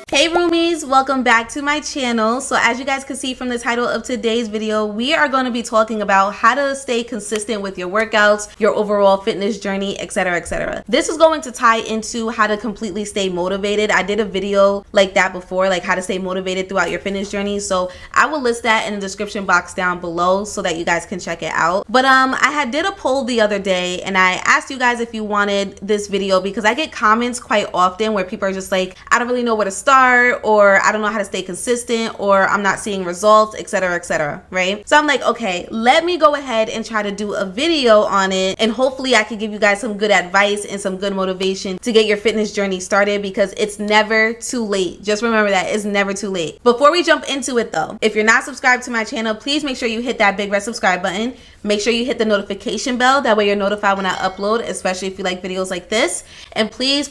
Hey roomies, welcome back to my channel. So as you guys can see from the title of today's video, we are going to be talking about how to stay consistent with your workouts, your overall fitness journey, etc, etc. This is going to tie into how to completely stay motivated. I did a video like that before, like how to stay motivated throughout your fitness journey. So I will list that in the description box down below so that you guys can check it out. But I did a poll the other day and I asked you guys if you wanted this video because I get comments quite often where people are just like, I don't really know where to start, or I don't know how to stay consistent, or I'm not seeing results, etc, right? So I'm like, okay, let me go ahead and try to do a video on it, and hopefully I can give you guys some good advice and some good motivation to get your fitness journey started, because it's never too late. Just remember that it's never too late. Before we jump into it though, if you're not subscribed to my channel, please make sure you hit that big red subscribe button. Make sure you hit the notification bell, that way you're notified when I upload, especially if you like videos like this. And please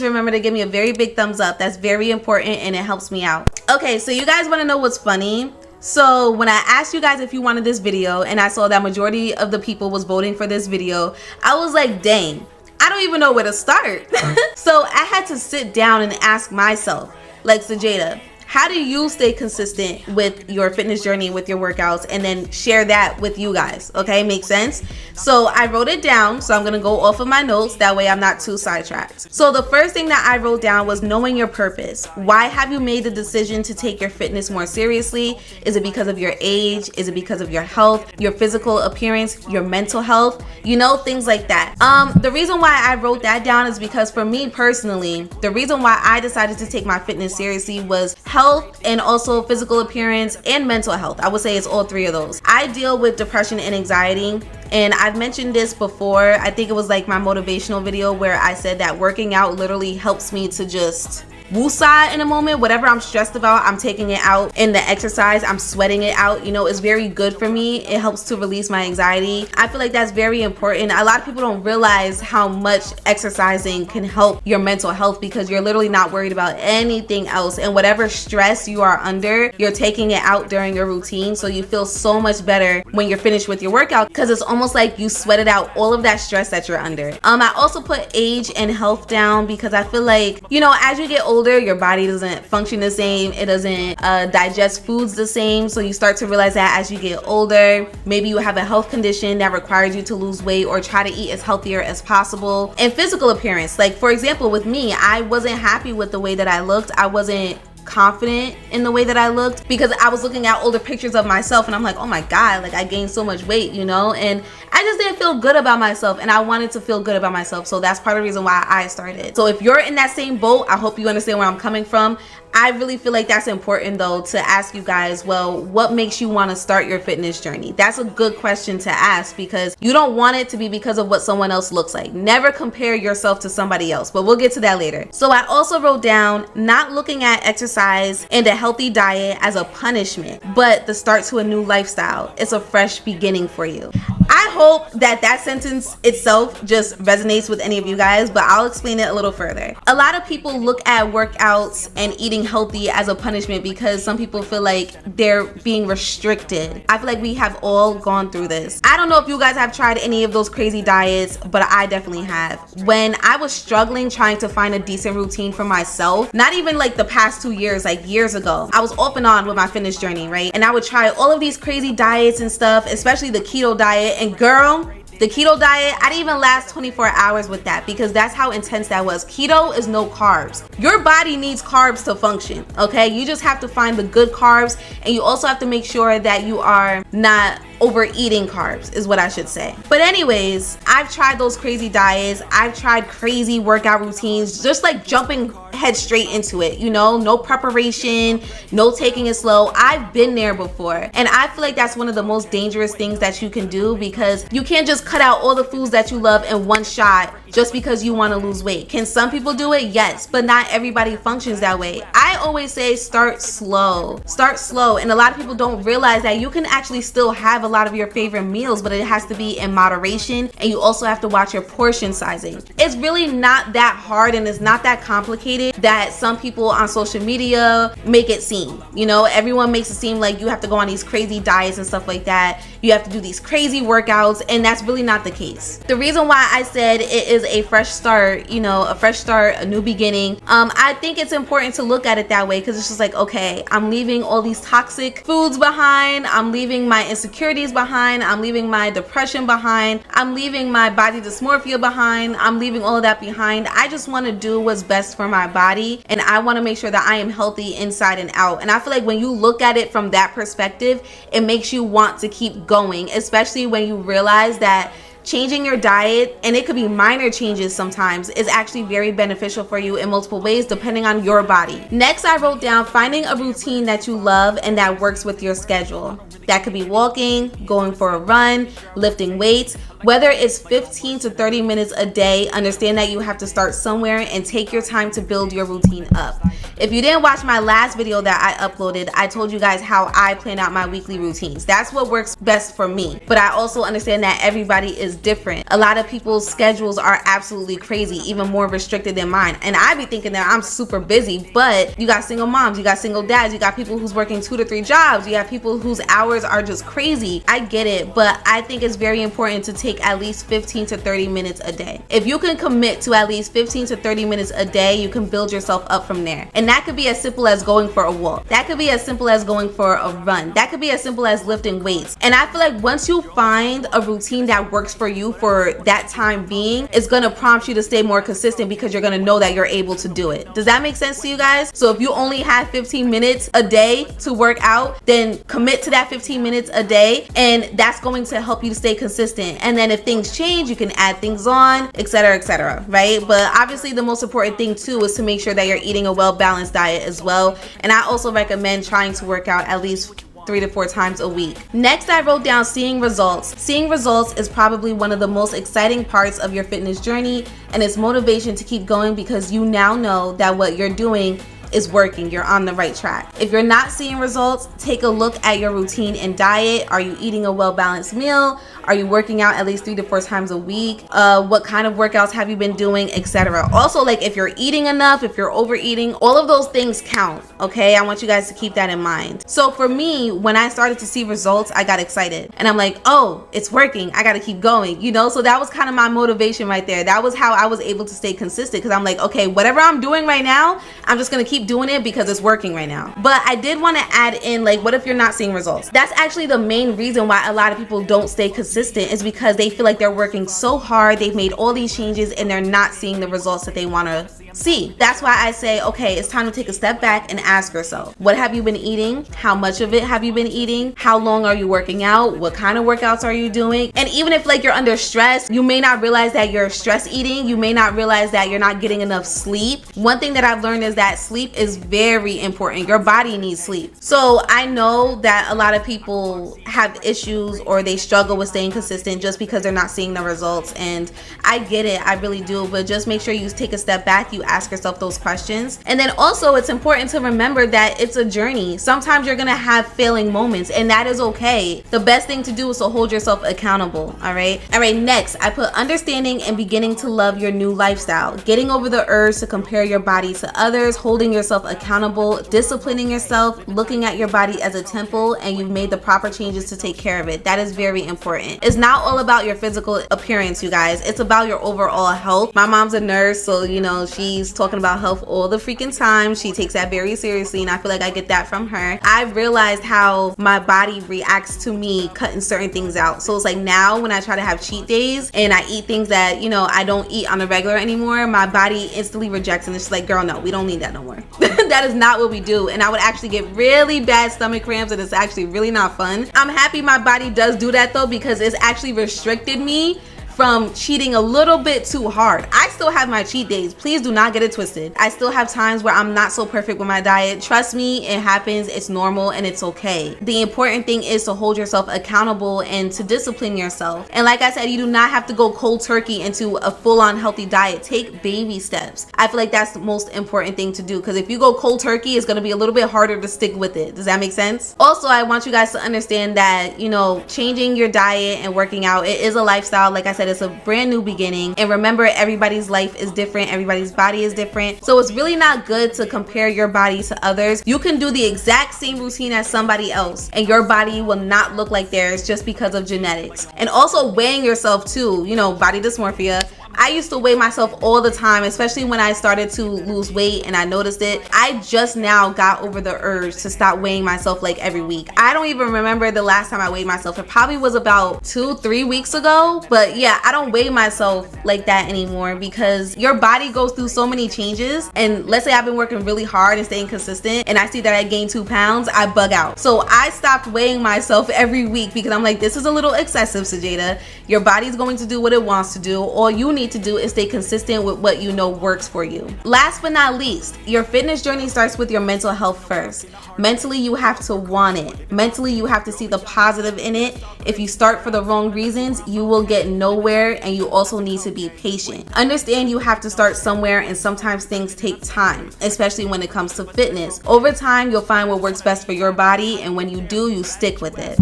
remember to give me a very big thumbs up. That's very important and it helps me out. Okay, so you guys want to know what's funny? So when I asked you guys if you wanted this video and I saw that majority of the people was voting for this video, I was like, dang, I don't even know where to start. So I had to sit down and ask myself, like, Sajada, how do you stay consistent with your fitness journey, with your workouts, and then share that with you guys? Okay, makes sense? So I wrote it down, so I'm gonna go off of my notes, that way I'm not too sidetracked. So the first thing that I wrote down was knowing your purpose. Why have you made the decision to take your fitness more seriously? Is it because of your age? Is it because of your health, your physical appearance, your mental health? You know, things like that. The reason why I wrote that down is because for me personally, the reason why I decided to take my fitness seriously was health and also physical appearance and mental health. I would say it's all three of those. I deal with depression and anxiety, and I've mentioned this before. I think it was like my motivational video where I said that working out literally helps me to just woosah in a moment. Whatever I'm stressed about, I'm taking it out in the exercise. I'm sweating it out. You know, it's very good for me. It helps to release my anxiety. I feel like that's very important. A lot of people don't realize how much exercising can help your mental health, because you're literally not worried about anything else, and whatever stress you are under, you're taking it out during your routine, so you feel so much better when you're finished with your workout, because it's almost like you sweated out all of that stress that you're under. I also put age and health down because I feel like, you know, as you get older, your body doesn't function the same. It doesn't digest foods the same. So you start to realize that as you get older, maybe you have a health condition that requires you to lose weight or try to eat as healthier as possible. And physical appearance, like for example with me, I wasn't happy with the way that I looked. I wasn't confident in the way that I looked because I was looking at older pictures of myself and I'm like, oh my god, like I gained so much weight, you know, and I just didn't feel good about myself, and I wanted to feel good about myself. So that's part of the reason why I started. So if you're in that same boat, I hope you understand where I'm coming from. I really feel like that's important though, to ask you guys, well, what makes you want to start your fitness journey? That's a good question to ask, because you don't want it to be because of what someone else looks like. Never compare yourself to somebody else, but we'll get to that later. So I also wrote down not looking at exercise and a healthy diet as a punishment, but the start to a new lifestyle. It's a fresh beginning for you. I hope that sentence itself just resonates with any of you guys, but I'll explain it a little further. A lot of people look at workouts and eating healthy as a punishment because some people feel like they're being restricted. I feel like we have all gone through this. I don't know if you guys have tried any of those crazy diets, but I definitely have. When I was struggling trying to find a decent routine for myself, not even like the past 2 years, like years ago, I was off and on with my fitness journey, right? And I would try all of these crazy diets and stuff, especially the keto diet. And girl, the keto diet, I didn't even last 24 hours with that, because that's how intense that was. Keto is no carbs. Your body needs carbs to function, okay? You just have to find the good carbs, and you also have to make sure that you are not overeating carbs, is what I should say. But anyways, I've tried those crazy diets. I've tried crazy workout routines, just like jumping head straight into it, you know, no preparation, no taking it slow. I've been there before, and I feel like that's one of the most dangerous things that you can do, because you can't just cut out all the foods that you love in one shot just because you want to lose weight. Can some people do it? Yes, but not everybody functions that way. I always say start slow. Start slow. And a lot of people don't realize that you can actually still have a lot of your favorite meals, but it has to be in moderation, and you also have to watch your portion sizing. It's really not that hard, and it's not that complicated that some people on social media make it seem. You know, everyone makes it seem like you have to go on these crazy diets and stuff like that. You have to do these crazy workouts, and that's really not the case. The reason why I said it is a fresh start, you know, a fresh start, a new beginning, I think it's important to look at it that way, because it's just like, okay, I'm leaving all these toxic foods behind, I'm leaving my insecurities behind, I'm leaving my depression behind, I'm leaving my body dysmorphia behind, I'm leaving all of that behind. I just want to do what's best for my body, and I want to make sure that I am healthy inside and out. And I feel like when you look at it from that perspective, it makes you want to keep going, especially when you realize that changing your diet, and it could be minor changes sometimes, is actually very beneficial for you in multiple ways depending on your body. Next, I wrote down finding a routine that you love and that works with your schedule. That could be walking, going for a run, lifting weights. Whether it's 15 to 30 minutes a day, understand that you have to start somewhere and take your time to build your routine up. If you didn't watch my last video that I uploaded, I told you guys how I plan out my weekly routines. That's what works best for me. But I also understand that everybody is different. A lot of people's schedules are absolutely crazy, even more restricted than mine. And I be thinking that I'm super busy, but you got single moms, you got single dads, you got people who's working 2 to 3 jobs, you have people whose hours are just crazy. I get it, but I think it's very important to take at least 15 to 30 minutes a day. If you can commit to at least 15 to 30 minutes a day, you can build yourself up from there. And that could be as simple as going for a walk. That could be as simple as going for a run. That could be as simple as lifting weights. And I feel like once you find a routine that works for you for that time being, it's gonna prompt you to stay more consistent, because you're gonna know that you're able to do it. Does that make sense to you guys? So if you only have 15 minutes a day to work out, then commit to that 15 minutes a day, and that's going to help you to stay consistent. And then if things change, you can add things on, etc., right? But obviously the most important thing too is to make sure that you're eating a well-balanced diet as well. And I also recommend trying to work out at least 3 to 4 times a week. Next, I wrote down seeing results. Seeing results is probably one of the most exciting parts of your fitness journey, and it's motivation to keep going, because you now know that what you're doing is working. You're on the right track. If you're not seeing results, take a look at your routine and diet. Are you eating a well-balanced meal? Are you working out at least 3 to 4 times a week? What kind of workouts have you been doing, etc.? Also, like, if you're eating enough, if you're overeating, all of those things count, okay? I want you guys to keep that in mind. So for me, when I started to see results, I got excited, and I'm like, oh, it's working. I got to keep going, you know? So that was kind of my motivation right there. That was how I was able to stay consistent, because I'm like, okay, whatever I'm doing right now, I'm just going to keep doing it because it's working right now. But I did want to add in, like, what if you're not seeing results? That's actually the main reason why a lot of people don't stay consistent, is because they feel like they're working so hard, they've made all these changes, and they're not seeing the results that they want to see. That's why I say, okay, it's time to take a step back and ask yourself, what have you been eating? How much of it have you been eating? How long are you working out? What kind of workouts are you doing? And even if, like, you're under stress, you may not realize that you're stress eating. You may not realize that you're not getting enough sleep. One thing that I've learned is that sleep is very important. Your body needs sleep. So I know that a lot of people have issues, or they struggle with staying consistent just because they're not seeing the results, and I get it, I really do. But just make sure you take a step back, you ask yourself those questions. And then also, it's important to remember that it's a journey. Sometimes you're gonna have failing moments, and that is okay. The best thing to do is to hold yourself accountable. All right, next I put understanding and beginning to love your new lifestyle. Getting over the urge to compare your body to others, holding yourself accountable, disciplining yourself, looking at your body as a temple, and you've made the proper changes to take care of it. That is very important. It's not all about your physical appearance, you guys. It's about your overall health. My mom's a nurse, so you know, she's talking about health all the freaking time. She takes that very seriously, and I feel like I get that from her. I realized how my body reacts to me cutting certain things out. So it's like now when I try to have cheat days and I eat things that, you know, I don't eat on the regular anymore, my body instantly rejects, and it's like, girl, no, we don't need that no more. That is not what we do. And I would actually get really bad stomach cramps, and it's actually really not fun. I'm happy my body does do that though, because it's actually restricted me from cheating a little bit too hard. I still have my cheat days. Please do not get it twisted. I still have times where I'm not so perfect with my diet. Trust me, it happens. It's normal and it's okay. The important thing is to hold yourself accountable and to discipline yourself. And like I said, you do not have to go cold turkey into a full-on healthy diet. Take baby steps. I feel like that's the most important thing to do, because if you go cold turkey, it's going to be a little bit harder to stick with it. Does that make sense? Also, I want you guys to understand that, you know, changing your diet and working out, it is a lifestyle. Like I said, it's a brand new beginning. And remember, everybody's life is different. Everybody's body is different. So it's really not good to compare your body to others. You can do the exact same routine as somebody else and your body will not look like theirs just because of genetics. And also weighing yourself too, you know, body dysmorphia. I used to weigh myself all the time, especially when I started to lose weight and I noticed it. I just now got over the urge to stop weighing myself like every week. I don't even remember the last time I weighed myself. It probably was about 2-3 weeks ago. But yeah, I don't weigh myself like that anymore because your body goes through so many changes. And let's say I've been working really hard and staying consistent and I see that I gained 2 pounds, I bug out. So I stopped weighing myself every week because I'm like, this is a little excessive, Sajada. Your body's going to do what it wants to do. All you need to do is stay consistent with what you know works for you. Last but not least, your fitness journey starts with your mental health first. Mentally, you have to want it. Mentally, you have to see the positive in it. If you start for the wrong reasons, you will get nowhere, and you also need to be patient. Understand you have to start somewhere, and sometimes things take time, especially when it comes to fitness. Over time, you'll find what works best for your body, and when you do, you stick with it.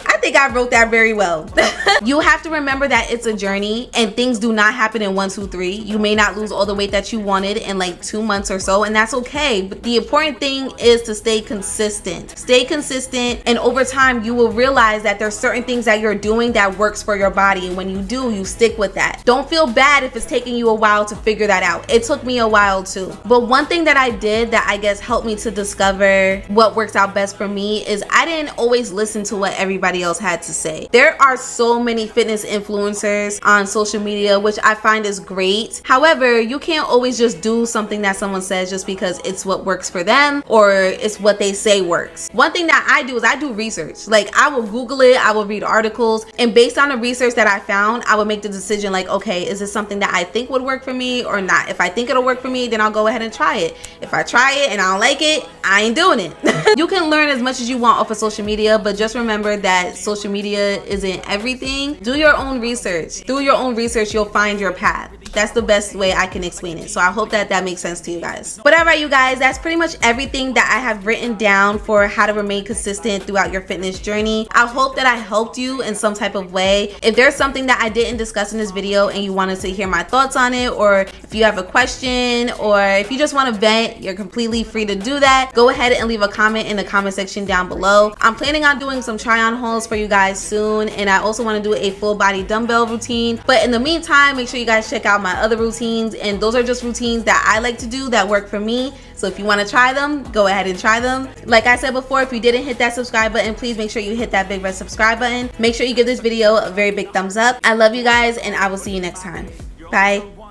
I think I wrote that very well. You have to remember that it's a journey and things do not happen in 1, 2, 3. You may not lose all the weight that you wanted in like 2 months or so, and that's okay. But the important thing is to stay consistent. Stay consistent, and over time you will realize that there's certain things that you're doing that works for your body, and when you do, you stick with that. Don't feel bad if it's taking you a while to figure that out. It took me a while too. But one thing that I did that I guess helped me to discover what works out best for me is I didn't always listen to what everybody else had to say. There are so many fitness influencers on social media, which I find is great. However, you can't always just do something that someone says just because it's what works for them or it's what they say works. One thing that I do is I do research. Like, I will Google it, I will read articles, and based on the research that I found, I will make the decision like, okay, is this something that I think would work for me or not? If I think it'll work for me, then I'll go ahead and try it. If I try it and I don't like it, I ain't doing it. You can learn as much as you want off of social media, but just remember that social media isn't everything. Do your own research. Through your own research, you'll find your path. That's the best way I can explain it. So I hope that that makes sense to you guys. But all right, you guys, that's pretty much everything that I have written down for how to remain consistent throughout your fitness journey. I hope that I helped you in some type of way. If there's something that I didn't discuss in this video and you wanted to hear my thoughts on it, or if you have a question, or if you just want to vent, you're completely free to do that. Go ahead and leave a comment in the comment section down below. I'm planning on doing some try-on hauls for you guys soon, and I also want to do a full body dumbbell routine. But in the meantime, make sure you guys check out my other routines, and those are just routines that I like to do that work for me. So if you want to try them, go ahead and try them. Like I said before, if you didn't hit that subscribe button, please make sure you hit that big red subscribe button. Make sure you give this video a very big thumbs up. I love you guys, and I will see you next time. Bye.